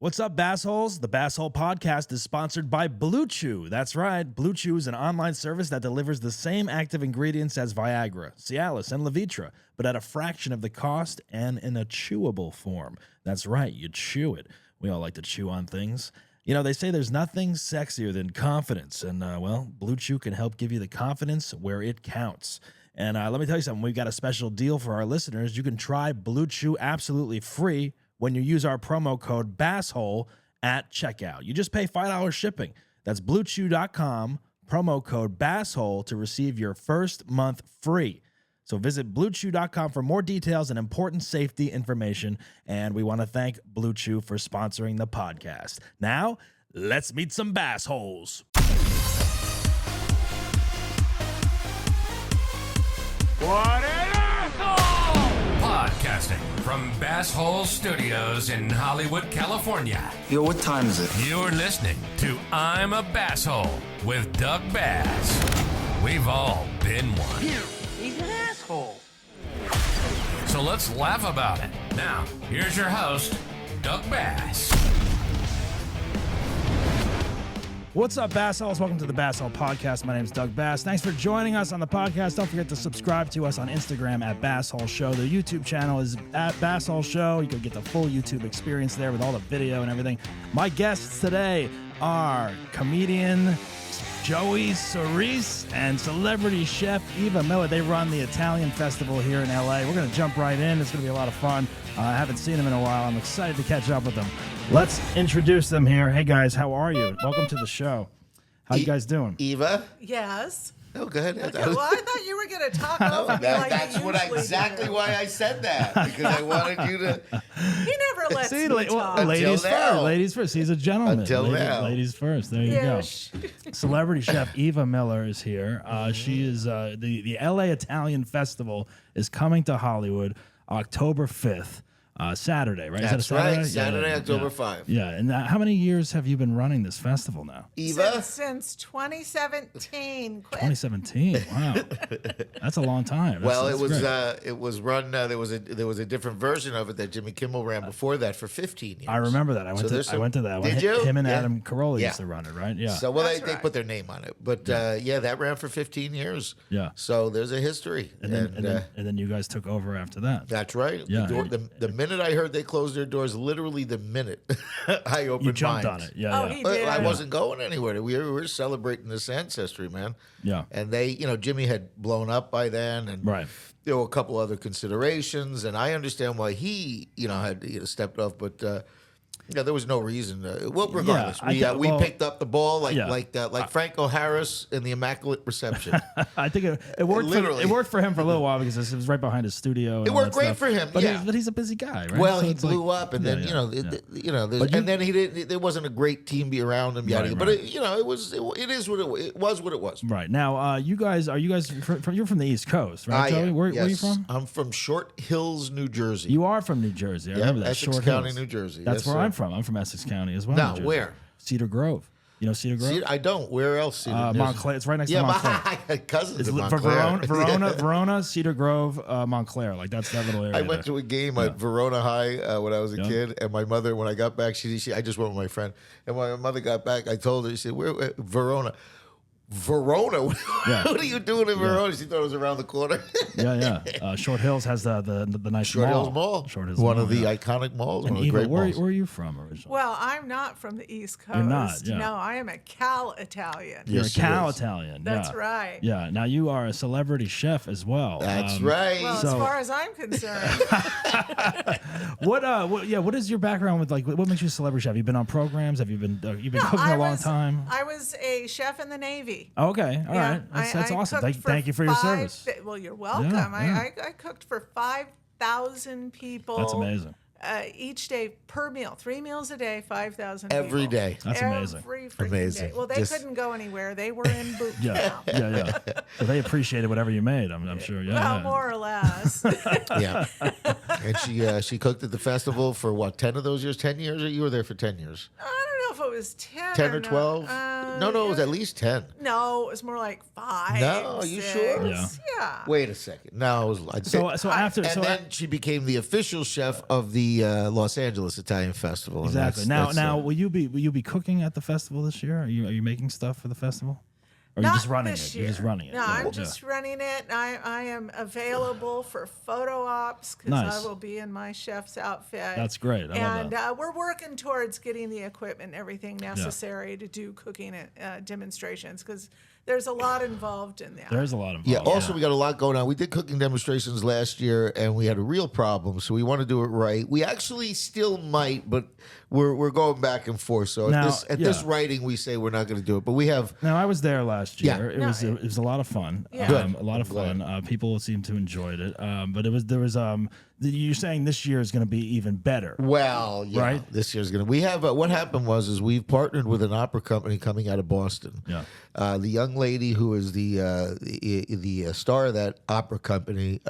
What's up, Bassholes? The Basshole Podcast is sponsored by BlueChew. That's right, BlueChew is an online service that delivers the same active ingredients as Viagra, Cialis, and Levitra, but at a fraction of the cost and in a chewable form. That's right, you chew it. We all like to chew on things. You know, they say there's nothing sexier than confidence, and, BlueChew can help give you the confidence where it counts. And let me tell you something, we've got a special deal for our listeners. You can try BlueChew absolutely free when you use our promo code BASSHOLE at checkout. You just pay $5 shipping. That's BlueChew.com, promo code BASSHOLE to receive your first month free. So visit BlueChew.com for more details and important safety information. And we want to thank BlueChew for sponsoring the podcast. Now, let's meet some Bassholes. What an asshole! Podcasting from Basshole Studios in Hollywood, California. Yo, what time is it? You're listening to I'm a Basshole with Doug Bass. We've all been one. He's an asshole. So let's laugh about it. Now, here's your host, Doug Bass. What's up, Bassholes? Welcome to the Basshole Podcast. My name is Doug Bass. Thanks for joining us on the podcast. Don't forget to subscribe to us on Instagram at Basshole Show. The YouTube channel is at Basshole Show. You can get the full YouTube experience there with all the video and everything. My guests today are comedian Joey Sorice and celebrity chef Eva Miller. They run the Italian Festival here in LA. We're going to jump right in. It's going to be a lot of fun. I haven't seen them in a while. I'm excited to catch up with them. Let's introduce them here. Hey, guys, how are you? Welcome to the show. How you guys doing? Eva? Yes. Oh, good. Okay, well, I thought you were going to talk over me like That's you what usually exactly do. why I said that, because I wanted you to. He never lets me talk. Ladies now. first. Ladies first. He's a gentleman. Until now. Ladies first. There you Yeah, go. Celebrity chef Eva Miller is here. She is the LA Italian Festival is coming to Hollywood October 5th. Saturday, right? That's Is that a Saturday? right. Saturday, Yeah. October 5. Yeah, and how many years have you been running this festival now? Eva? Since 2017. Quit. 2017. Wow, that's a long time. Well, That's great. it was run. There was a different version of it that Jimmy Kimmel ran before that for 15 years. I remember that. I went to that. Did you? Him and Yeah. Adam Carolla Yeah. used to run it, right? Yeah. So That's they right. put their name on it, but that ran for 15 years. Yeah. So there's a history, and then you guys took over after that. that's right. Yeah. The minute I heard they closed their doors, literally the minute I opened You jumped mine. on it. Yeah. Oh, yeah. he did. I wasn't going anywhere. We were celebrating this Ancestry, man. Yeah. And Jimmy had blown up by then, and Right. there were a couple other considerations, and I understand why he, had stepped off, but there was no reason. Regardless, we picked up the ball like Franco Harris in the Immaculate Reception. I think it worked. Literally. It worked for him for a little while because it was right behind his studio. And It all worked that great stuff. for him, but yeah. he's a busy guy, right? Well, So he it's blew like- up, and then But and then he didn't. There wasn't a great team be around him, yada. Right, But right. it is what it was. What it was. Right now, are you guys you're from the East Coast, right, Joey? Where are you from? I'm from Short Hills, New Jersey. You are from New Jersey. I remember that. Essex Short County, Hills. New Jersey. That's Yes, where sir. I'm from. I'm from Essex County as well. No, New Jersey. where? Cedar Grove. You know Cedar Grove? I don't. Where else? Cedar? Montclair. It's right next to Yeah, Montclair. my cousins It's in for Montclair. Verona, Cedar Grove, Montclair. Like that's that little area. I went there. to a game at Verona High when I was a kid, and my mother, when I got back, I just went with my friend, and when my mother got back, I told her, she said, "Where Verona? Verona? Yeah. What are you doing in Verona?" She thought it was around the corner. Yeah. Short Hills has the nice Short mall. Hills Mall, Short Hills one Mall, of the yeah. iconic malls, And one of the Eva, great where malls. are you from originally? Well, I'm not from the East Coast. You're not, yeah. No, I am a Cal Italian. You're Yes, a cow it is. Italian. That's yeah. right. Yeah. Now you are a celebrity chef as well. That's right. Well, So- as far as I'm concerned, What is your background with what makes you a celebrity chef? You've been on programs. Have you been cooking I a long was- time? I was a chef in the Navy. Okay, all right. That's I awesome. cooked Thank you for your service. Well, you're welcome. Yeah. I cooked for 5,000 people. That's amazing. Each day per meal, 3 meals a day, 5,000 Every people. day. That's amazing. Every freaking Amazing. day. Well, they Just- couldn't go anywhere. They were in boot camp. Yeah. So they appreciated whatever you made. I'm sure. Yeah. Well, yeah. more or less. Yeah. And she cooked at the festival for what, 10 of those years? 10 years? Or you were there for 10 years? I don't know if it was 10. 10 or not. 12? No, it was at least 10. No, it was more like 5. No, are you 6. sure? Yeah. Wait a second. No, it was like then she became the official chef of the Los Angeles Italian Festival. Exactly. Now, will you be cooking at the festival this year? Are you making stuff for the festival? Or are you just running it? Year. You're just running it. No, I'm just running it. I am available for photo ops because I will be in my chef's outfit. That's great. I love that. We're working towards getting the equipment and everything necessary to do cooking demonstrations because there's a lot involved in that. There's a lot involved. Yeah, also we got a lot going on. We did cooking demonstrations last year, and we had a real problem, so we want to do it right. We actually still might, but we're going back and forth. So at this writing, we say we're not going to do it, but we have. Now, I was there last year. Yeah. It was a lot of fun. Yeah. A lot of fun. People seemed to enjoy it. But there was you're saying this year is going to be even better. Well, yeah, right? This year's going to. We have what happened was we've partnered with an opera company coming out of Boston. Yeah. The young lady who is the star of that opera company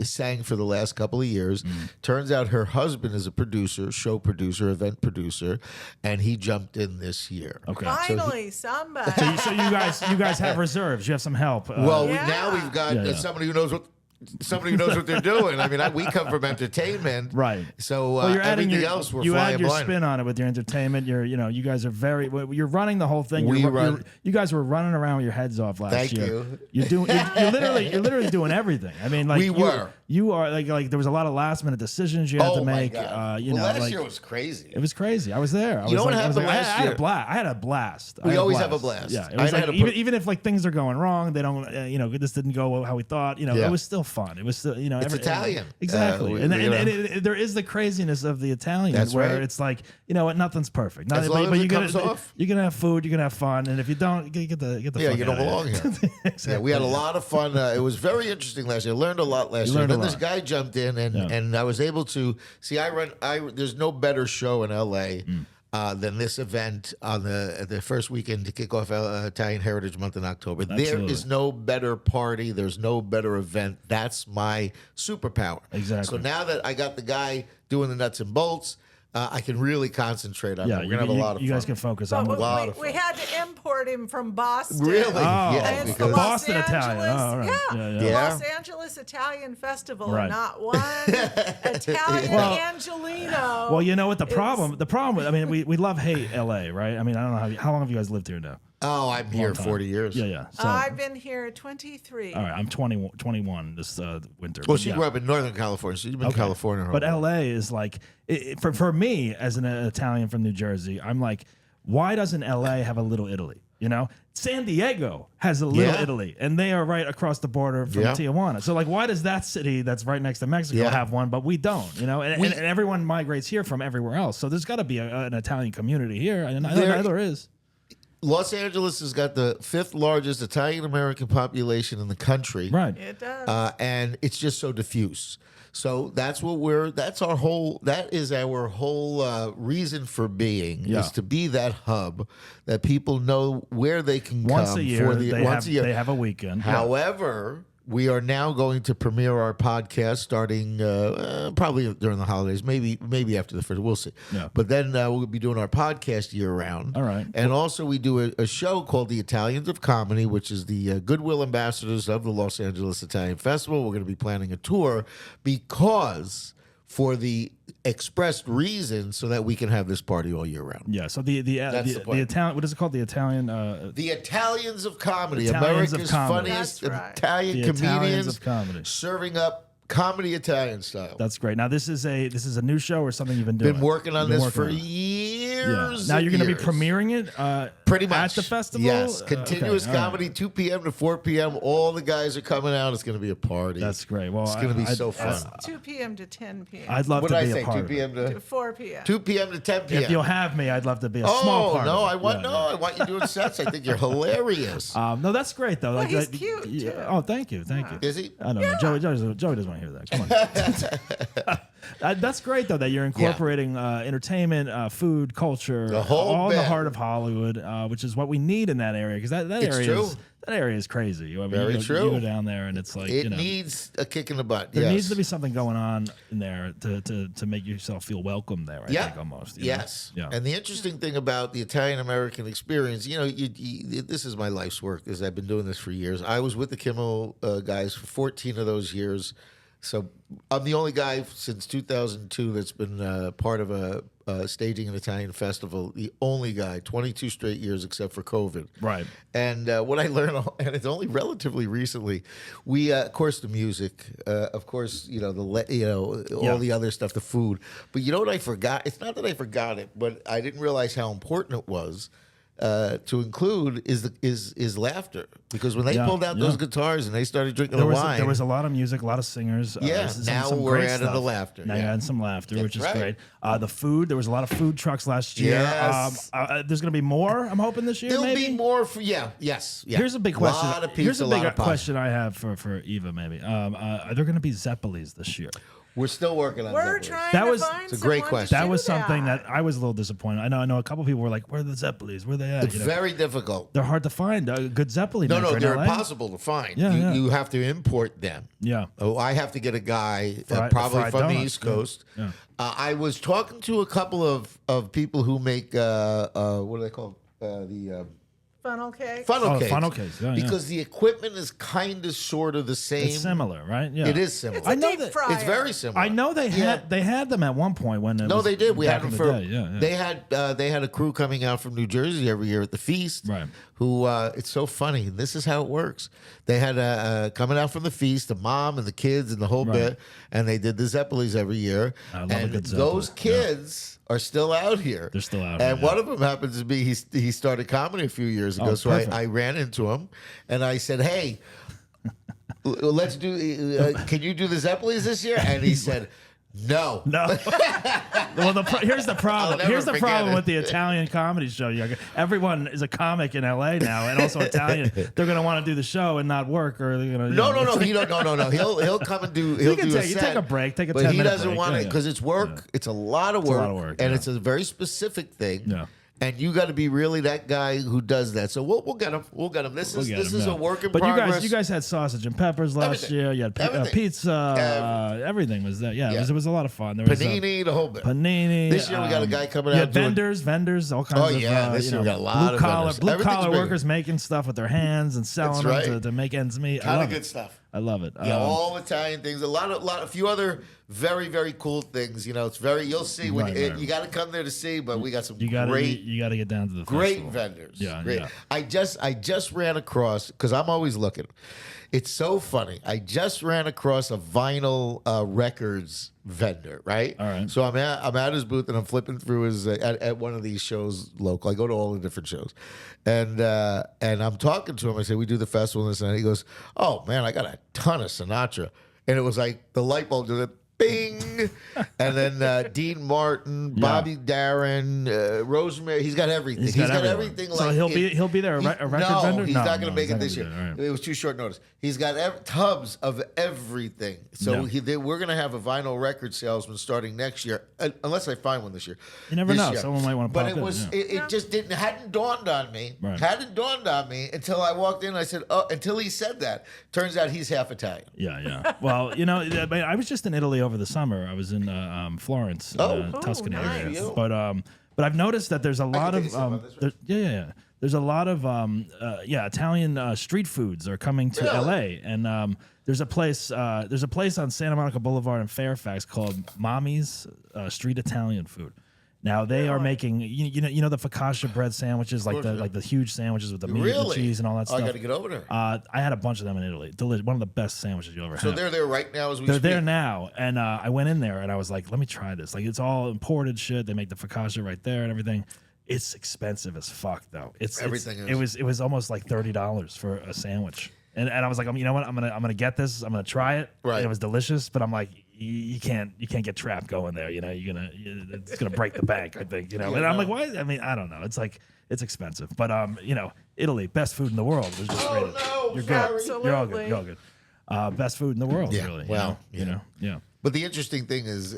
sang for the last couple of years. Turns out her husband is a producer, show producer, event producer, and he jumped in this year. Okay. Finally, somebody. So you guys have reserves. You have some help. Well, now we've got somebody who knows what they're doing. I mean, we come from entertainment, right? So you're adding everything else we're you flying add your blind. spin on it with your entertainment. You guys are you're running the whole thing. You guys were running around with your heads off last year. You're literally doing everything. I mean, like you are like there was a lot of last minute decisions you had to make. Last year was crazy. It was crazy. I was there. What happened last year? I had a blast. We always have a blast. Yeah, it was even if like things are going wrong, they don't. This didn't go how we thought. It was still fun. It was still it's Italian. Exactly. And there is the craziness of the Italian. That's where right. it's like nothing's perfect. As long as it comes off. You're gonna have food. You're gonna have fun. And if you don't, get the fuck you don't belong here. Exactly. Yeah, we had a lot of fun. It was very interesting last year. I learned a lot last year. Then this guy jumped in, and I was able to see. There's no better show in L.A. Than this event on the first weekend to kick off Italian Heritage Month in October. Absolutely. There is no better party. There's no better event. That's my superpower. Exactly. So now that I got the guy doing the nuts and bolts, I can really concentrate on it. We're going to have a lot of fun. You guys can focus on a lot of fun. We had to import him from Boston. Really? And it's the Boston Los Italian. Angeles, Yeah. The Los Angeles Italian Festival, not one Italian Angelino. Well, you know what the problem. I mean, we hate LA, right? I mean, I don't know how long have you guys lived here now? Oh, I'm here 40 years. Yeah. So, I've been here 23. All right, I'm 21 this winter. Well, she grew up in Northern California, so you've been in California. But LA is like, for me as an Italian from New Jersey, I'm like, why doesn't LA have a Little Italy? San Diego has a Little Italy, and they are right across the border from Tijuana. So, like, why does that city that's right next to Mexico have one, but we don't? And everyone migrates here from everywhere else. So there's got to be an Italian community here, and there is. Los Angeles has got the 5th largest Italian American population in the country. Right. It does. And it's just so diffuse. So that is our whole reason for being is to be that hub that people know where they can once come a year. for Once a year. They have a weekend. However, we are now going to premiere our podcast starting probably during the holidays, maybe after the first. We'll see. Yeah. But then we'll be doing our podcast year round. All right. And also we do a show called The Italians of Comedy, which is the goodwill ambassadors of the Los Angeles Italian Festival. We're going to be planning a tour because for the expressed reason so that we can have this party all year round. Yeah. So the Italian, what is it called? The Italian. The Italians of Comedy, Italians America's of comedy. funniest Right. Italian The comedians Italians of comedy. serving up comedy Italian style. That's great. Now this is a new show or something you've been doing. Been working on this for Yeah. years. Now you're going to be years. premiering it Pretty much at the festival. Yes, continuous okay, all comedy, 2 p.m. to 4 p.m. All the guys are coming out. It's going to be a party. That's great. Well, it's going to be so fun. 2 p.m. to 10 p.m. I'd love What to did be I say? a part 2 of p.m. to to 4 p.m. 2 p.m. to 10 p.m. If you'll have me, I'd love to be a small part. no, of it. I want you doing sets. I think you're hilarious. No, that's great though. Well, he's cute, too. Oh, thank you. Is he? I don't know. Joey doesn't want to hear that. Come on. That's great though that you're incorporating entertainment, food, culture, all the heart of Hollywood, which is what we need in that area, because that area is crazy. I mean, Very true. You go down there and it's like it needs a kick in the butt. There needs to be something going on in there to make yourself feel welcome there. I think almost. Yes. Yeah. And the interesting thing about the Italian American experience, this is my life's work, because I've been doing this for years. I was with the Kimmel guys for 14 of those years. So I'm the only guy since 2002 that's been part of staging an Italian festival. The only guy, 22 straight years except for COVID. Right. And what I learned, and it's only relatively recently, we of course the music, of course all the other stuff, the food. But you know what I forgot? It's not that I forgot it, but I didn't realize how important it was. To include is laughter, because when they pulled out those guitars and they started drinking the wine, there was a lot of music, a lot of singers. Now we're adding the laughter. Now you're adding some laughter, That's which is right. great. The food, there was a lot of food trucks last year. Yes. There's going to be more. I'm hoping this year. There'll maybe be more for yes. Here's a big question. A lot of pizza, Here's a big lot of question I have for Eva. Maybe are there going to be Zeppelis this year? We're still working on We're that. trying That to was- find It's a great someone to question. That do was something that I was a little disappointed. I know a couple people were like, "Where are the Zeppelis? Where are they at?" It's very difficult. They're hard to find. A good Zeppelin. No, maker in they're LA? impossible to find. Yeah, You have to import them. Yeah. Oh, I have to get a guy fried probably from the donuts, East Coast. Yeah. I was talking to a couple of people who make what do they call the funnel cake. funnel cakes. Funnel cakes, yeah, because the equipment is kind of sort of the same. It's similar, right? Yeah. It is similar. I know Deep that. fryer. It's very similar. I know they had them at one point when. No, they did. We had back them in for. the day. Yeah. They had a crew coming out from New Jersey every year at the feast. Right. Who? It's so funny. This is how it works. They had coming out from the feast, the mom and the kids and the whole bit, and they did the Zeppelis every year. I love a good those Zeppeli. kids are still out here. They're still out And here, one of them happens to be he started comedy a few years ago. So perfect. I ran into him and I said, "Hey, let's do. Can you do the Zeppelis this year?" And he said, "No." No. Well, here's the problem. never Here's the forget problem it. with the Italian comedy show. Everyone is a comic in LA now, and also Italian. They're going to want to do the show and not work, or they're going to. No. He don't. No. He'll come and do. He'll do a you set. take a break. Take a But 10 he minute doesn't break. want it Yeah, because it's work. Yeah. It's a lot of a work. lot of work, and yeah. it's a very specific thing. Yeah. And you got to be really that guy who does that. So we'll get him. We'll get him. This is a work in but progress. you guys had sausage and peppers last Everything. year. You had Everything. pizza. Everything was there. Yeah, Yeah. It was a lot of fun. There was Panini, the whole bit. panini. This year we got a guy coming you out had doing- vendors, all kinds of. This year we got a lot of vendors. Blue Everything's collar bigger. workers making stuff with their hands and selling That's them right. to make ends meet. I Kind love of good it. stuff. I love it. Yeah, all Italian things. A few other very, very cool things. It's very. You'll see when Right. you got to come there to see. But we got some You got great. to get down to the Great festival. vendors. Yeah, Great. yeah. I just ran across, because I'm always looking. It's so funny. I just ran across a vinyl records vendor, right? All right. So I'm at his booth and I'm flipping through his at one of these shows local. I go to all the different shows, and I'm talking to him. I say, "We do the festival and this," and he goes, "Oh man, I got a ton of Sinatra," and it was like the light bulb did it. Bing, and then Dean Martin, Bobby Darin, Rosemary. He's got everything. He's got everyone. everything. So he'll be there. A record vendor? He's No, not going to make he's it not this gonna year. be there, all right. It was too short notice. He's got tubs of everything. So Yeah. we're going to have a vinyl record salesman starting next year, unless I find one this year. You never This know. year. Someone might want to But pop it was in. it just hadn't dawned on me. Right. Hadn't dawned on me until I walked in. And I said, "Oh," until he said that. Turns out he's half Italian. Yeah. Well, I was just in Italy over the summer. I was in Florence, Tuscany nice. area. But I've noticed that there's a lot take of a sip of this, right? There's a lot of Italian street foods are coming to Really? LA, and there's a place on Santa Monica Boulevard in Fairfax called Mommy's Street Italian Food. Now they are making you know the focaccia bread sandwiches, like the huge sandwiches with the meat and the cheese and all that Oh, stuff. I got to get over there. I had a bunch of them in Italy. Delicious. One of the best sandwiches you ever had. So they're there right now as we They're speak. there now, and I went in there and I was like, "Let me try this." Like, it's all imported shit. They make the focaccia right there and everything. It's expensive as fuck, though. Everything is. It was almost like $30 for a sandwich, and I was like, you know what? I'm gonna get this. I'm gonna try it. Right. And it was delicious, but I'm like, you can't get trapped going there. It's gonna break the bank. I think. And I'm like, why? I mean, I don't know. It's like, it's expensive, but Italy, best food in the world. Was just rated. no, You're Harry. good. You're all good. You're all good. Best food in the world. Yeah, Really. well, Yeah. But the interesting thing is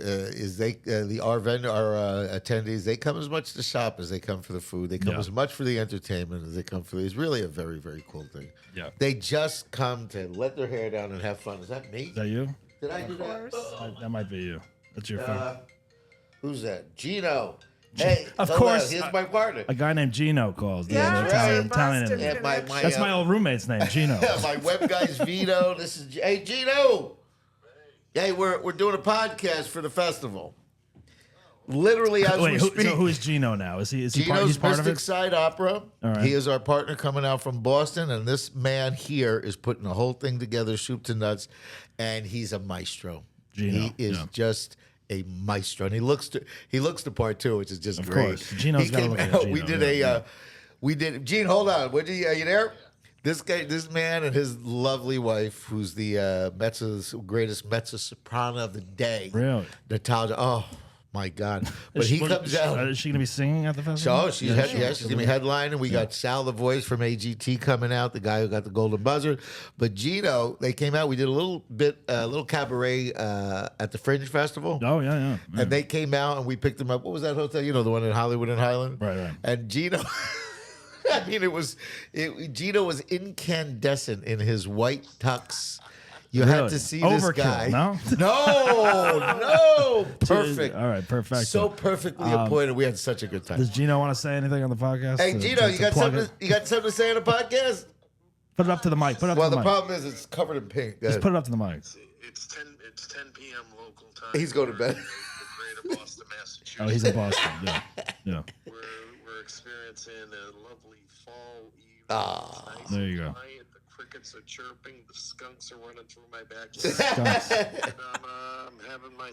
they our attendees, they come as much to shop as they come for the food. They come as much for the entertainment as they come for. It's really a very, very cool thing. Yeah. They just come to let their hair down and have fun. Is that me? Is that you? Did I do that? That might be you. That's your phone. Who's that? Gino. Hey, of course. Here's my partner. A guy named Gino calls. Yeah, Italian. Yeah, That's my old roommate's name, Gino. My web guy's Vito. This is Gino. Hey, we're doing a podcast for the festival. Literally, as we speak. So who is Gino now? Is he Gino's part of Mystic it? Side Opera. All right. He is our partner coming out from Boston, and this man here is putting the whole thing together, soup to nuts, and he's a maestro. Gino, he is just a maestro, and he looks the part too, which is just of great. Course. Gino's got to look like Gino. We did. Gene, hold on. Are you there? This man and his lovely wife, who's the greatest mezzo soprano of the day. Really? Natalia. Oh, my God. But he comes out. Is she going to be singing at the festival? So she's going to be headlining. We got Sal the Voice from AGT coming out, the guy who got the Golden Buzzer. But Gino, they came out. We did a little cabaret at the Fringe Festival. Oh, yeah. And they came out and we picked them up. What was that hotel? You know, the one in Hollywood and Highland? Right. And Gino... I mean, Gino was incandescent in his white tux. You had to see this guy. No, perfect. All right, perfect. So perfectly appointed. We had such a good time. Does Gino want to say anything on the podcast? Hey, Gino, you got something to say on the podcast? Put it up to the mic. Well, the problem is it's covered in pink. Just put it up to the mic. It's 10 p.m. local time. He's going to bed. The greater Boston, Massachusetts. Oh, he's in Boston. Yeah. We're experiencing a lovely fall evening. Nice. There you go. Quiet. The crickets are chirping. The skunks are running through my backyard. Skunks. And I'm having my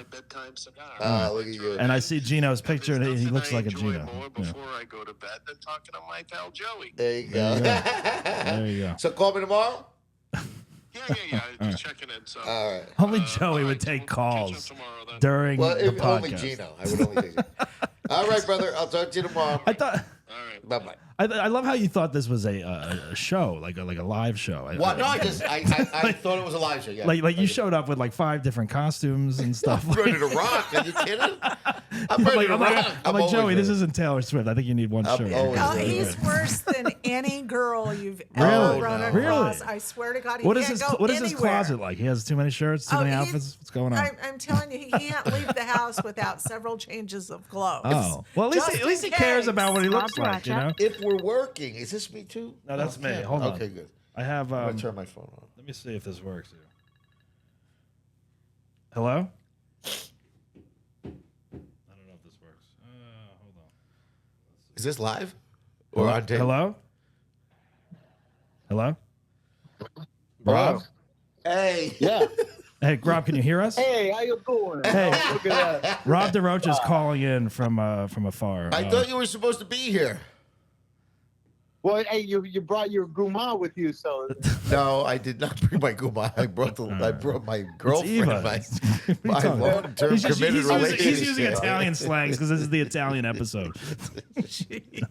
bedtime cigar. Look at you. And I see Gino's picture, and he looks like a enjoy Gino. more before I go to bed than talking to my pal Joey. There you go. There you go. So call me tomorrow? Yeah. Just checking in. So. All right. Only Joey would take calls Tomorrow, during the podcast. Only Gino. I would only take it. All right, brother. I'll talk to you tomorrow. I thought. All right. Bye-bye. I love how you thought this was a show, like a live show. What? No, I thought it was a live show. Yeah. Like you showed up with like 5 different costumes and stuff. I'm ready to rock. Are you kidding? I'm ready to rock. I'm like Joey, this isn't Taylor Swift. I think you need one shirt. Oh, he's worse than any girl you've ever run across. Really? I swear to God, What is his closet like? He has too many shirts, too many outfits. What's going on? I'm telling you, he can't leave the house without several changes of clothes. Oh, well, at least he cares about what he looks like, you know. If we're working, is this me too? No, that's me. Hold on. Okay, good. I have. I'm gonna turn my phone on. Let me see if this works here. Hello? I don't know if this works. Hold on. Is this live or on tape? Hello? Hello? Rob? Hey. Yeah. Hey, Rob, can you hear us? Hey, how you doing? Hey, Look at that. Rob DeRocha is calling in from afar. I thought you were supposed to be here. Well, hey, you brought your gourmand with you, so. No, I did not bring my guma. I brought my girlfriend. My long-term committed relationship. He's using Italian slangs because this is the Italian episode. He's using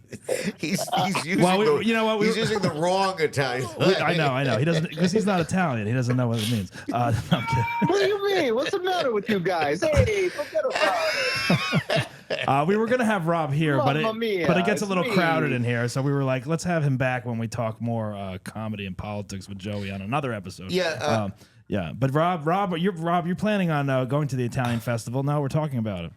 he's using the wrong Italian. I know. He doesn't because he's not Italian. He doesn't know what it means. No, I'm kidding. What do you mean? What's the matter with you guys? Hey, forget about it. We were gonna have Rob here, but it gets a little crowded in here, so we were like, let's have him back when we talk more comedy and politics with Joey on another episode. Yeah, yeah. But Rob, you're planning on going to the Italian festival? No, we're talking about it.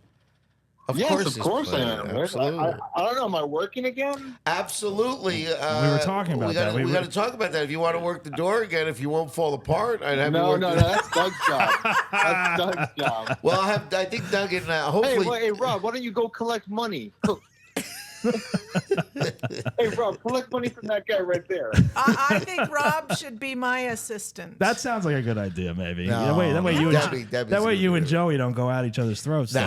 Of course I am. Absolutely. I don't know. Am I working again? Absolutely. We were talking about that. We got to talk about that. If you want to work the door again, if you won't fall apart, I'd have you work. No, that's Doug's job. That's Doug's job. Well, I think Doug and hopefully. Hey, Rob, why don't you go collect money? Hey, Rob, collect money from that guy right there. I think Rob should be my assistant. That sounds like a good idea, maybe. No, that way you and Joey don't go at each other's throats. No,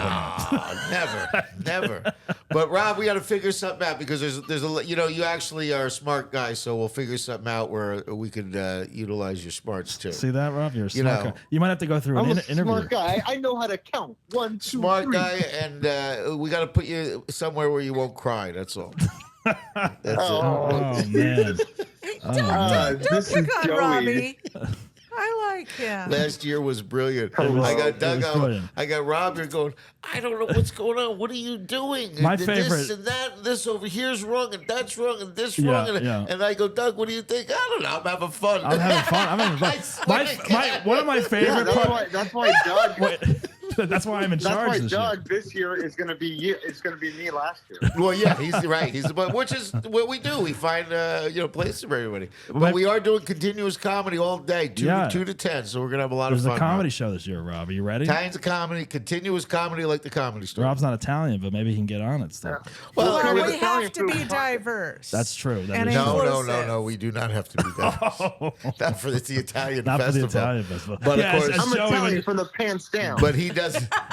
never. But Rob, we got to figure something out because there's a you actually are a smart guy, so we'll figure something out where we could utilize your smarts too. See that, Rob? You're a smart guy. You might have to go through an interview. Smart guy. I know how to count. 1, 2, smart 3. guy, and we got to put you somewhere where you won't cry. That's all. That's it. Oh man! Don't pick on Robbie. I like him. Last year was brilliant. was- I got Doug was out. brilliant. I got Rob here going, I don't know what's going on. What are you doing? My And This favorite- and that, and this over here's wrong, and that's wrong, and this Yeah, wrong. And, yeah. and I go, Doug, what do you think? I don't know. I'm having fun. I'm having fun. I'm having I fun. swear to One of my Yeah, favorite parts. that's why Doug. Wait, that's why I'm in That's charge why this year. Doug this year is going to be you. It's going to be me last year. Well, yeah, he's right. But which is what we do. We find places for everybody. But But- we are doing continuous comedy all day, 2 Yeah. to 10. So we're gonna have a lot There's of a fun. comedy show this year, Rob. Are you ready? Tons of comedy, continuous comedy like the Comedy Store. Rob's not Italian, but maybe he can get on it still. Well, Well, with we Italian have to food, be fuck it. diverse. That's true. That And is no, true. no, inclusive. no. We do not have to be that. Not for the Italian Not for the festival. Italian festival. But of Yeah, course- as I'm Joey Italian would, from the pants down. But he does.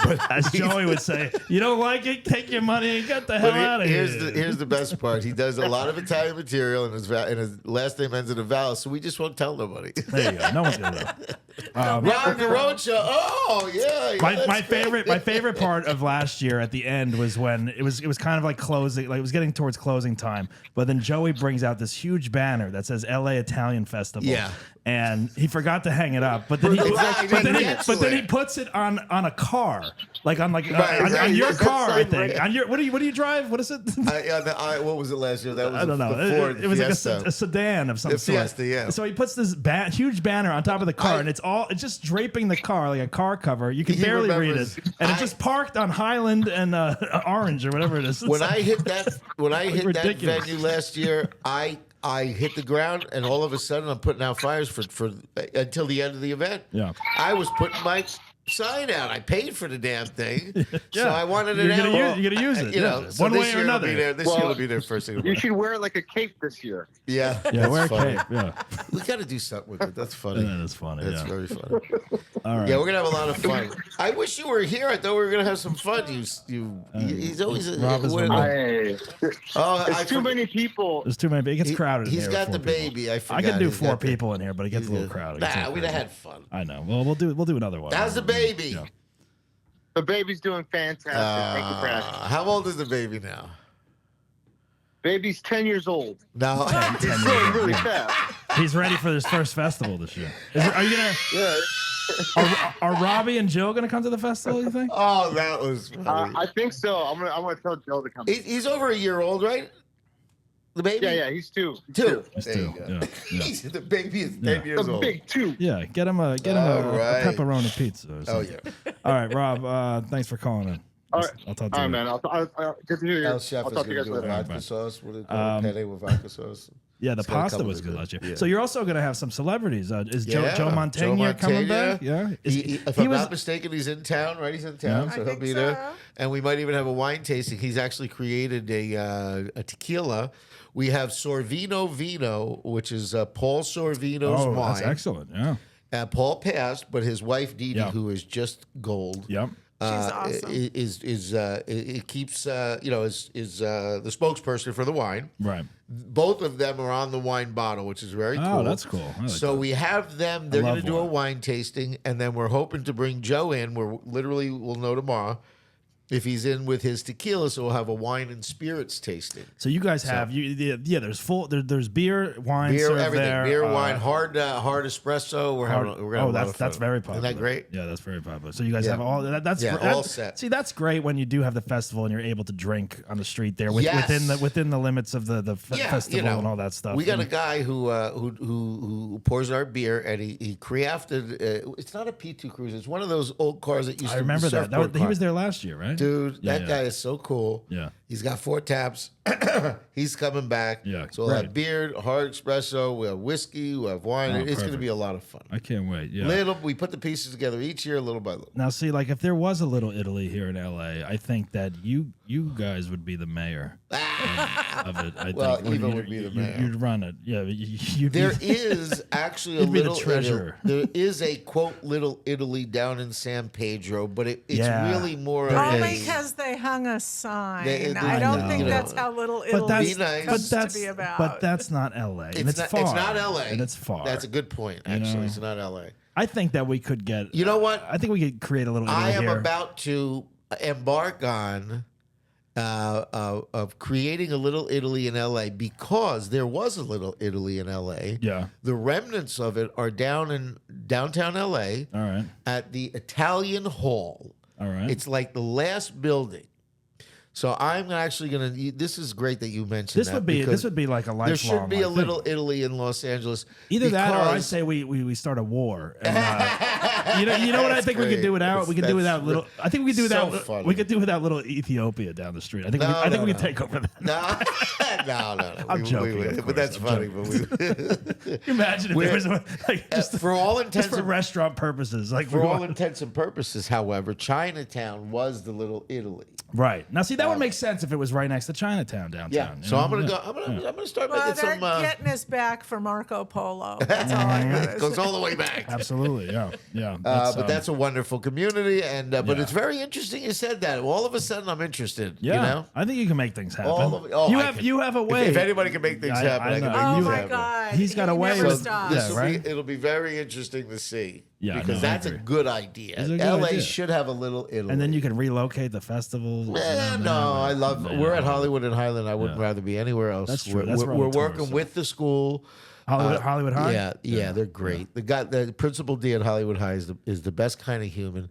But as Joey would say, you don't like it, take your money and get the hell out of here. here's the best part. He does a lot of Italian material, and his last name ends in a vowel, so we just won't tell nobody. There you go. No one's gonna know. Rob Garocha. Oh yeah. My favorite part of last year at the end was when it was kind of like closing, like it was getting towards closing time. But then Joey brings out this huge banner that says "L.A. Italian Festival." Yeah. And he forgot to hang it up, but then he puts it on a car, like on Right, on your That's car, I so think. great. On your what do you drive? What is it? What was it last year? That was I don't know. the Ford It was Fiesta. like a sedan of some The sort. Fiesta, yeah. So he puts this huge banner on top of the car, and it's just draping the car like a car cover. You can He barely read remembers. it, and it's just parked on Highland and Orange or whatever it is. It's When like- I hit that ridiculous. venue last year, I hit the ground, and all of a sudden I'm putting out fires for until the end of the event. Yeah. I was putting my sign out. I paid for the damn thing, so Yeah. I wanted You're it gonna out. use- you're gonna use it, You yeah. know, so One this way or year it'll another. be there. This Well, year it'll be there first thing. You should wear it like a cape this year. Yeah, yeah, that's wear a funny. cape. Yeah, We got to do something with it. That's funny. that is funny. That's Yeah. very funny. All right. Yeah, we're gonna have a lot of fun. I wish you were here. I thought we were gonna have some fun. He's always. Rob is what- remote. oh, There's I too forgot- many people. There's too many. It gets crowded. He's in here got with the 4 people. baby. I forgot. I could do He's 4 got the- people in here, but it gets a little crowded. It gets a Nah, little we'd have crazy. had fun. I know. Well, we'll do another one. How's the baby? Yeah. The baby's doing fantastic. Thank you for asking. How old is the baby now? Baby's 10 years old. No. He's growing really fast. He's ready for his first festival this year. Are you gonna? Yeah. Are Robbie and Jill gonna come to the festival? You think? Oh, that was funny. I think so. I'm gonna tell Joe to come. He's over a year old, right? The baby? Yeah, he's 2. Two. He's There 2. you go. Yeah. Yeah. The baby is 10 years The old. big 2. Yeah, get him a All right. pepperoni pizza. Or Oh, something. yeah. All right, Rob. Thanks for calling in. All right. I'll talk to All you. right, man. I'll get to you. Al Chef I'll is talk to going you to guys do a later. vodka Bye. sauce. What do they call it? Penne with vodka sauce. Yeah, the It's got a pasta couple was of good good- last year. yeah. So you're also going to have some celebrities. Is Yeah, Joe Mantegna coming back? Yeah. If I'm not mistaken, he's in town, right? He's in town, Yeah. so I he'll think be there. so. And we might even have a wine tasting. He's actually created a tequila. We have Sorvino Vino, which is Paul Sorvino's Oh, wine. that's excellent. Yeah. Paul passed, but his wife Dee Dee, Yeah. who is just gold, Yep. She's awesome. it keeps is the spokesperson for the wine. Right. Both of them are on the wine bottle, which is very cool. Oh, that's cool. I like So that. we have them. They're going love to do a wine. wine tasting, and then we're hoping to bring Joe in. We'll know tomorrow if he's in with his tequila. So we'll have a wine and spirits tasting. So you guys have there's beer, wine, Beer, served everything. there, Beer, wine, hard espresso. We're gonna have a lot of that's fun. very popular. Isn't that great? Yeah, that's very popular. So you guys Yeah. have all that. That's Yeah, that- all set. See, that's great when you do have the festival and you're able to drink on the street there Yes. within the limits of the festival and all that stuff. We got a And- guy who pours our beer, and he crafted. It's not a P2 Cruiser. It's one of those old cars that used I to remember be that. surfboard He car. was there last year, right? Dude, Yeah, that yeah. guy is so cool. Yeah. He's got 4 taps. He's coming back. Yeah, So we'll great. have beer, hard espresso, we'll have whiskey, we'll have wine. Oh, It's going to perfect. be a lot of fun. I can't wait. Yeah. We put the pieces together each year, little by little. Now, see, like if there was a Little Italy here in LA, I think that you guys would be the mayor of it. I Well, think. Eva would be the mayor. You'd run it. Yeah, you'd There be, is actually a You'd be the little treasurer. There is a quote Little Italy down in San Pedro, but it's Yeah. really more of Only a. because they hung a sign. They- I I don't know. think You know. that's how Little but Italy that's Be nice. comes but that's to be about. but that's not LA, and it's far. It's not LA. and it's far. That's a good point. Actually, know? it's not LA. I think that we could get. You know what? I think we could create a Little Italy I am here. about to embark on of creating a Little Italy in LA because there was a Little Italy in LA. Yeah. The remnants of it are down downtown L.A. All right. At the Italian Hall. All right. It's like the last building. So I'm actually going to. This is great that you mentioned this would be like a lifelong. There should be a thing. Little Italy in Los Angeles. Either that, or I say we start a war. And, you know what I think we could do without? We could do without little. I think we could do without. Funny. We could do without little Ethiopia down the street. I think. We could take over that. No. I'm joking, But that's funny. But Can you imagine if there was like just for all intents just for restaurant purposes, like for all intents and purposes. However, Chinatown was the Little Italy. Right. Now, see, that would make sense if it was right next to Chinatown downtown. Yeah. So I'm gonna go. I'm gonna start making they're some. getting us back for Marco Polo. That's all I got. It goes all the way back. Absolutely. Yeah. But that's a wonderful community, and but it's very interesting. You said that. All of a sudden, I'm interested. Yeah. You know? I think you can make things happen. You have a way. If anybody can make things happen, I can make Oh things my happen. God. He's got a way. Never with- stops. Yeah, right. It'll be very interesting to see. Yeah, because no, I that's a agree. good idea. It's a good LA idea. should have a Little Italy. And then you can relocate the festivals. I love. We're at Hollywood and Highland. I wouldn't rather be anywhere else. That's true. We're, That's where all we're the working tourists are. with the school. Hollywood High. Yeah, they're great. The principal D at Hollywood High is the best kind of human.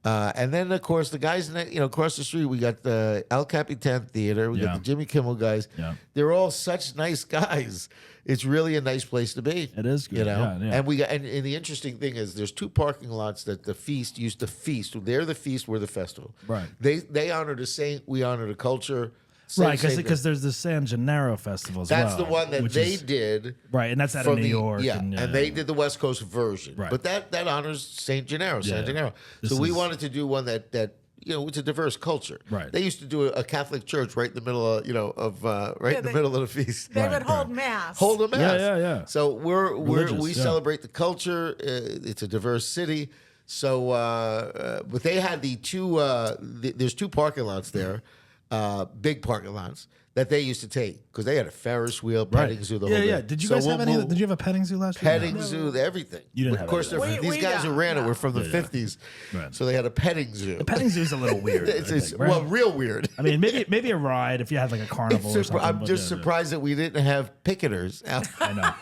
And then of course the guys across the street we got the El Capitan Theater. We got the Jimmy Kimmel guys. Yeah. They're all such nice guys. It's really a nice place to be. It is good. You know, Yeah. and we got and the interesting thing is there's two parking lots that the feast used to feast. They're the feast, we're the festival. Right. They honor the saint, we honor the culture. Same- Right, same because thing. there's the San Gennaro Festival as That's well. the one that which they is- did. Right, and that's out of from New York. Yeah, and they did the West Coast version. Right. But that honors Saint Gennaro, San Yeah. Gennaro. This So we is- wanted to do one that it's a diverse culture. Right. They used to do a Catholic church right in the middle of the middle of the feast. They would hold mass. Hold a mass. Yeah. So we Religious, yeah. celebrate the culture. It's a diverse city. So, but they had the two. There's two parking lots there, big parking lots that they used to take because they had a Ferris wheel, petting zoo, the whole Yeah. thing. Did you So guys have we'll any? move- Did you have a petting zoo last year? petting zoo, everything. You didn't Of have course, any of they're that. from, these guys who ran it were from the 50s, Right. so they had a petting zoo. The petting zoo is a little weird. It's I think, right? well, real weird. I mean, maybe a ride if you had like a carnival or something. I'm but just yeah. surprised that we didn't have picketers out. I know.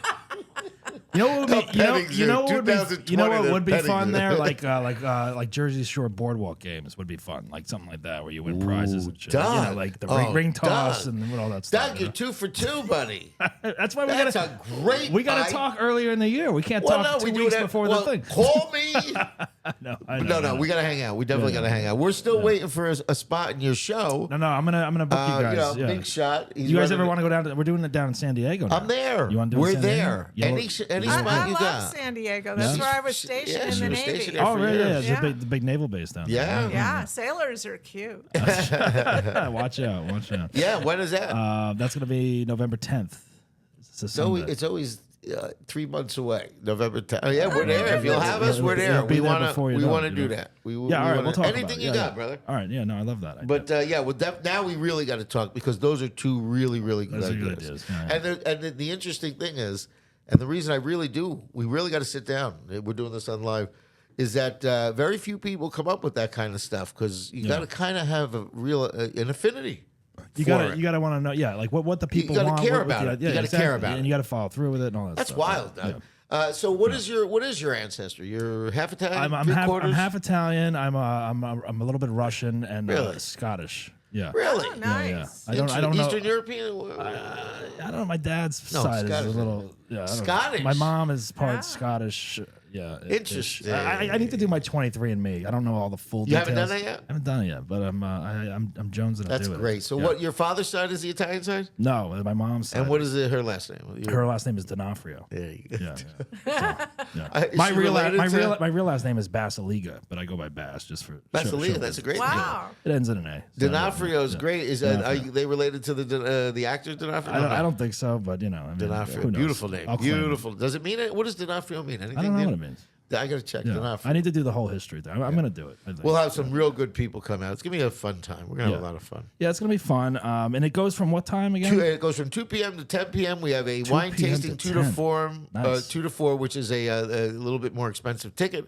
You know what would be? petting zoo, You know what would be? 2020 Would be petting fun zoo. there? Like Jersey Shore boardwalk games would be fun. Like something like that where you win prizes and shit. Doug. You know, like the Oh, ring toss Doug. and all that stuff. Doug, you you're 2 for 2, buddy. know? That's why we That's gotta. a great. We gotta idea. talk earlier in the year. We can't talk 2 we do weeks that. before Well, the thing. Call me. No, I know. No, we gotta hang out. We definitely gotta hang out. We're still waiting for a spot in your show. No, I'm gonna book you guys. Yeah. Big shot. He's You guys running ever it. want to go down? We're doing it down in San Diego. Now. I'm there. You want to do it We're in San Diego? there. Yeah, Any well- spot I you love got? San Diego. That's where I was stationed Yeah, in she the was Navy. stationed there Oh, for really? Yeah, years. it's the big naval base down there. Yeah. Yeah, sailors are cute. Watch out. Yeah, when is that? That's gonna be November 10th. It's a Sunday. It's always 3 months away. November 10th. Oh, yeah, we're there. If you'll have us, we're there. It'll be We there want before you to know it, do you know. that. Yeah, all right, we'll talk about anything it. you Yeah, got, yeah. brother. All right, yeah, no, I love that. But now we really got to talk because those are two really, really good Those are good ideas. ideas, yeah. And the interesting thing is, and the reason we really got to sit down. We're doing this on live. Is that very few people come up with that kind of stuff because you got to kind of have a real an affinity. You gotta want to know, yeah, like what the people gotta want. care what- about it. Yeah, You gotta care about and it. you gotta follow through with it and all that. That's stuff. wild, Yeah. Doug. So what is your ancestry? You're half Italian, I'm half Italian. I'm a little bit Russian and Really? Scottish. Yeah. Really? Oh, nice. I don't know. Eastern European. I don't know. My dad's No, side is Scottish. a little I don't know. Scottish? My mom is part Ah. Scottish. Yeah. Interesting. I need to do my 23andMe. I don't know all the full You details. haven't done that yet? I haven't done it yet, but I'm jonesing to That's do it. great. So Yeah. what? Your father's side is the Italian side, No, my mom's side. and what is her last name? Her last name is D'Onofrio. There you go. Yeah. Is My she real related to- my real last name is Basiliga, but I go by Bass just for Basilica. show That's a great Wow. It ends in an A. so, D'Onofrio is yeah. great. Is are they related to the actor D'Onofrio? I don't think so, but you know, I mean, D'Onofrio. who knows? Beautiful name. I'll claim it. Beautiful. Does it mean it? What does D'Onofrio mean? Anything? I don't know new? what it means. I got to check Yeah. D'Onofrio. I need to do the whole history thing. I'm going to do it. I think. We'll have some real good people come out. It's gonna be a fun time. We're gonna have a Yeah. lot of fun. Yeah, it's going to be fun. And it goes from what time again? It goes from 2 p.m. to 10 p.m. We have a 2 wine p.m. tasting to 2 to 10. 4, Nice. 2 to 4, which is a little bit more expensive ticket,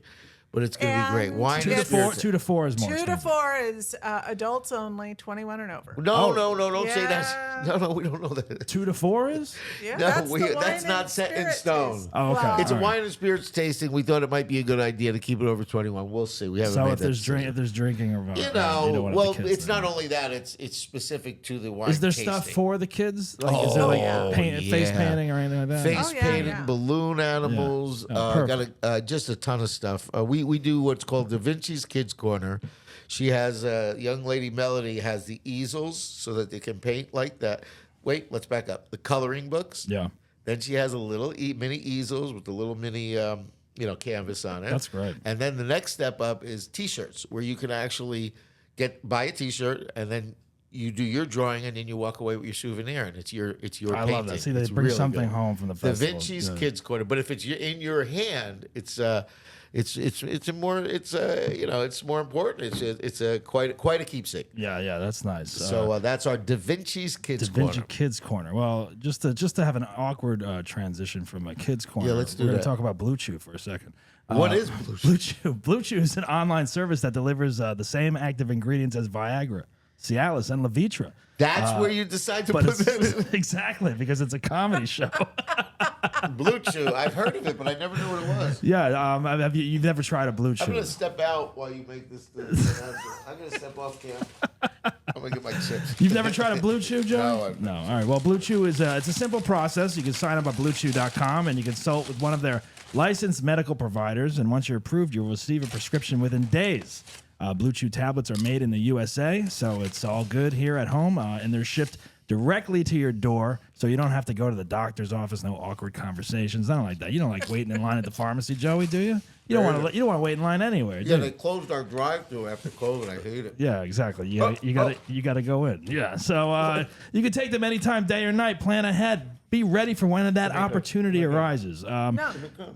but it's going to be great. And Wine to and get spirits. 2 to 4 is more 2 to expensive. 4 is adults only, 21 and over. No, don't say that. No, we don't know that. 2 to 4 is? Yeah, No, that's, the that's wine not and set in spirit stone. taste. Oh, okay. Wow. It's a All right. wine and spirits tasting. We thought it might be a good idea to keep it over 21. We'll see. We haven't So made if that there's decision. if there's drinking or You you know, don't want well, the kids it's there. not only that; it's specific to the wine. Is there tasting. stuff for the kids? Like, is there like Oh, face yeah. painting or anything like that? Face Oh, yeah, painted yeah. balloon animals? perfect. Got just a ton of stuff. We do what's called Da Vinci's Kids Corner. She has young lady Melody has the easels so that they can paint like that. Wait, let's back up. The coloring books. Yeah. Then she has a little mini easels with the little mini, canvas on it. That's great. And then the next step up is T-shirts, where you can actually buy a T-shirt and then you do your drawing and then you walk away with your souvenir and it's your I painting. love that. See, they It's bring really something good. home from the Da festival. Vinci's Yeah. Kids Corner, but if it's in your hand, it's more important. It's quite a keepsake. Yeah, that's nice. So that's our Da Vinci's Kids Da Vinci Corner. Kids Corner. Well, just to have an awkward transition from a Kids Corner. Yeah, let's do We're that. gonna talk about BlueChew for a second. What is BlueChew? BlueChew? BlueChew is an online service that delivers the same active ingredients as Viagra, Cialis, and Levitra. That's where you decide to But put that in. it's, exactly, because it's a comedy show. BlueChew. I've heard of it, but I never knew what it was. Yeah, you've never tried a Blue I'm Chew. gonna step out while you make this. I'm gonna step off cam. I'm gonna get my chips. You've never tried a Blue Chew, Joe? No, I've No. All right. Well, Blue Chew is it's a simple process. You can sign up at BlueChew.com and you consult with one of their licensed medical providers. And once you're approved, you'll receive a prescription within days. Blue Chew tablets are made in the USA, so it's all good here at home, and they're shipped directly to your door, so you don't have to go to the doctor's office. No awkward conversations. Nothing like that. You don't like waiting in line at the pharmacy, Joey, do you? You don't want to wait in line anywhere. Do Yeah, you? they closed our drive-thru after COVID. I hate it. Yeah, exactly. You gotta go in. Yeah. So you can take them anytime, day or night. Plan ahead. Be ready for when that opportunity arises. No.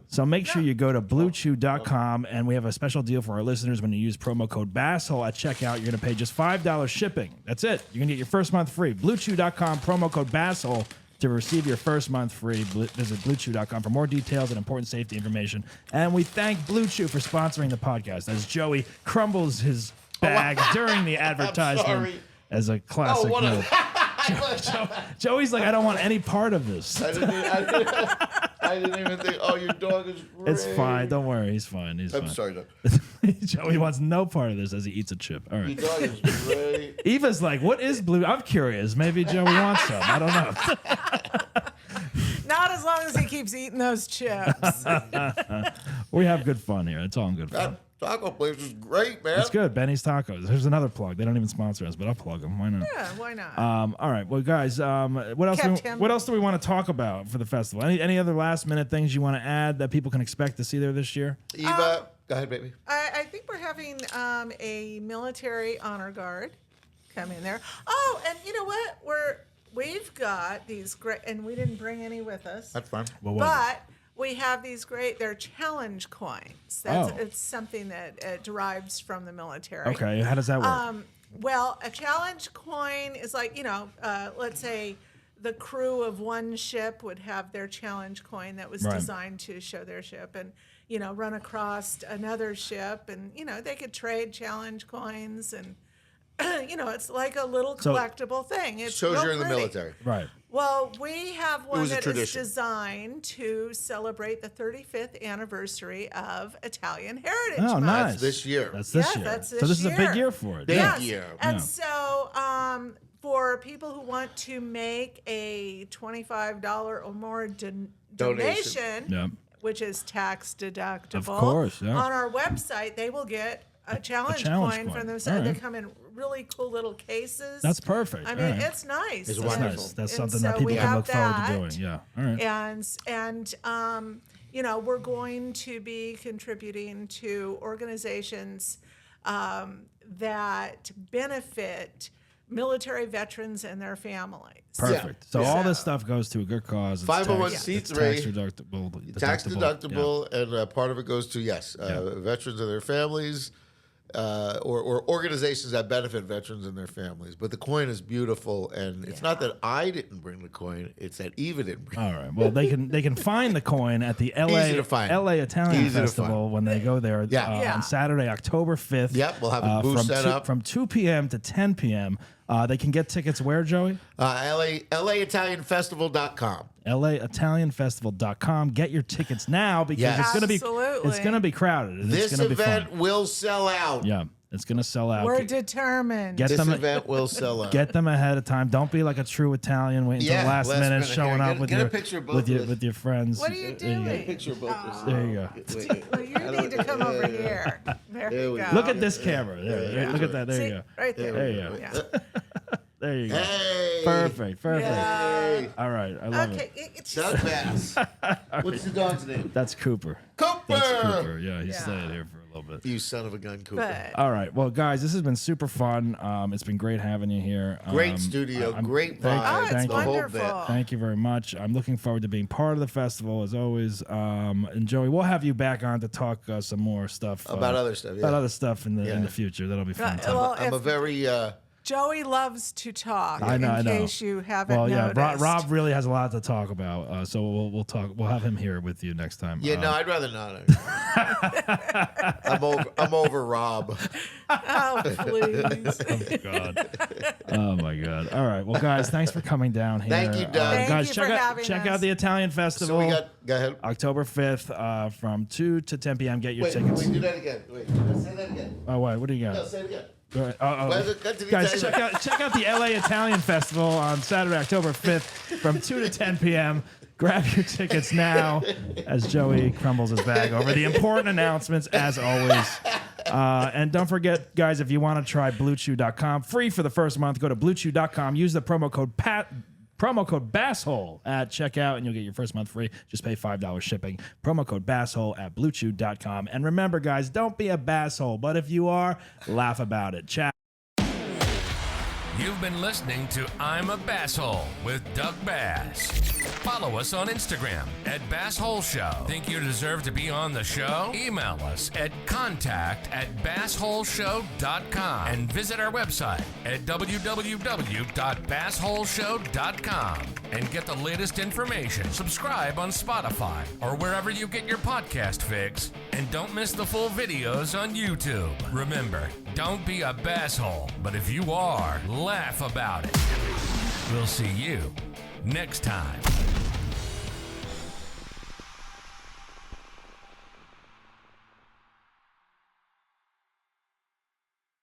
So make sure you go to BlueChew.com, and we have a special deal for our listeners. When you use promo code BASSHOLE at checkout, you're going to pay just $5 shipping. That's it. You're going to get your first month free. BlueChew.com, promo code BASSHOLE to receive your first month free. Visit BlueChew.com for more details and important safety information. And we thank BlueChew for sponsoring the podcast as Joey crumbles his bag during the advertisement sorry. as a classic what a- move. Joey's like, I don't want any part of this. I didn't even think. Oh, your dog is great. It's fine. Don't worry. He's fine. He's I'm fine. sorry, dog. Joey wants no part of this as he eats a chip. All Your right. dog is great. Eva's like, what is blue? I'm curious. Maybe Joey wants some. I don't know. Not as long as he keeps eating those chips. We have good fun here. It's all in good fun. That taco place is great, man. It's good. Benny's Tacos. There's another plug. They don't even sponsor us, but I'll plug them. Why not? Yeah, why not? All right. Well, guys, what else? Kept him. What else do we want to talk about for the festival? Any other last minute things you want to add that people can expect to see there this year? Eva, go ahead, baby. I think we're having a military honor guard come in there. Oh, and you know what? We've got these great, and we didn't bring any with us. That's fine. What was it? But we have these they're challenge coins. It's something that derives from the military. Okay. How does that work? Well, a challenge coin is like, let's say the crew of one ship would have their challenge coin that was Right. designed to show their ship and, run across another ship and, they could trade challenge coins and, it's like a little collectible thing. It Shows real you're in the pretty. military. Right. Well, we have one was a that is tradition. designed to celebrate the 35th anniversary of Italian Heritage Oh, Month. nice. That's this year. That's this Yeah, year. that's so this this is a year. big year for it. Big Yeah. year. And Yeah. so, for people who want to make a $25 or more donation, Yep. which is tax deductible, Of course, yeah. on our website, they will get a challenge challenge coin coin. from them. All They right. come in really cool little cases. That's perfect. I All mean, right. it's nice. It's And- wonderful. Nice. That's and something that so people we can have look forward to that. doing. Yeah. All right. And we're going to be contributing to organizations that benefit military veterans and their families. Perfect. So Yeah. all this stuff goes to a good cause. It's 501c3, it's tax deductible. Tax deductible, and part of it goes to, veterans and their families, or organizations that benefit veterans and their families. But the coin is beautiful, and it's not that I didn't bring the coin; it's that Eva didn't bring. All right. Well, they can find the coin at the Easy to find. LA Italian Easy to Festival find. when they go there Yeah. Yeah. on Saturday, October 5th. Yep, we'll have a booth set up. from 2 p.m. to 10 p.m. They can get tickets where, Joey? LAItalianFestival.com. LAItalianFestival.com. Get your tickets now because Yes. it's gonna be crowded. And This it's gonna event be fun. will sell out. Yeah, it's gonna sell out. We're determined. Get This them. event will sell out. Get them ahead of time. Don't be like a true Italian waiting until the last minute showing Here, up with get your a picture of both with your of us. with your friends. What are you There you go. doing? Picture of both of us. There you go. Well, you need to come over here. There you we go. Look at this camera. There. Look at that. There See, you go. right there. There you go. Yeah. There you go. Hey. Perfect. Yeah. All right. I love Okay, it. it's Doug Bass. What's the dog's name? That's Cooper. Cooper. That's Cooper. Yeah, he's Yeah. staying here for a little bit. You son of a gun, Cooper. but All right. Well, guys, this has been super fun. It's been great having you here. Great studio, great vibe. it's thank you. wonderful. Thank you very much. I'm looking forward to being part of the festival as always. And Joey, we'll have you back on to talk some more stuff About other stuff, yeah. About other stuff in the Yeah. future. That'll be fun. Well, I'm a if very Joey loves to talk. I know. In case you haven't noticed. Rob really has a lot to talk about. So we'll talk. We'll have him here with you next time. no, I'd rather not. I'm over Rob. Oh, please. Oh my God. All right. Well, guys, thanks for coming down here. Thank you, Doug. Thank guys, you check for out having check us. out the Italian So Festival. we got. Go ahead. October 5th from 2 to 10 p.m. Get your Wait, tickets. do that again. Wait, say that again. Oh, wait. What do you got? No, say it again. Go ahead. Where's it? Go to the Guys, Italian- check out the LA Italian Festival on Saturday, October 5th from 2 to 10 p.m. Grab your tickets now as Joey crumbles his bag over the important announcements, as always. And don't forget, guys, if you want to try BlueChew.com, free for the first month, go to BlueChew.com. Use the promo code BASSHOLE at checkout, and you'll get your first month free. Just pay $5 shipping. Promo code BASSHOLE at BlueChew.com. And remember, guys, don't be a basshole, but if you are, laugh about it. Ciao. You've been listening to I'm a Basshole with Doug Bass. Follow us on Instagram at Basshole Show. Think you deserve to be on the show? Email us at contact@bassholeshow.com and visit our website at www.bassholeshow.com and get the latest information. Subscribe on Spotify or wherever you get your podcast fix. And don't miss the full videos on YouTube. Remember, don't be a basshole, but if you are, laugh about it. We'll see you next time.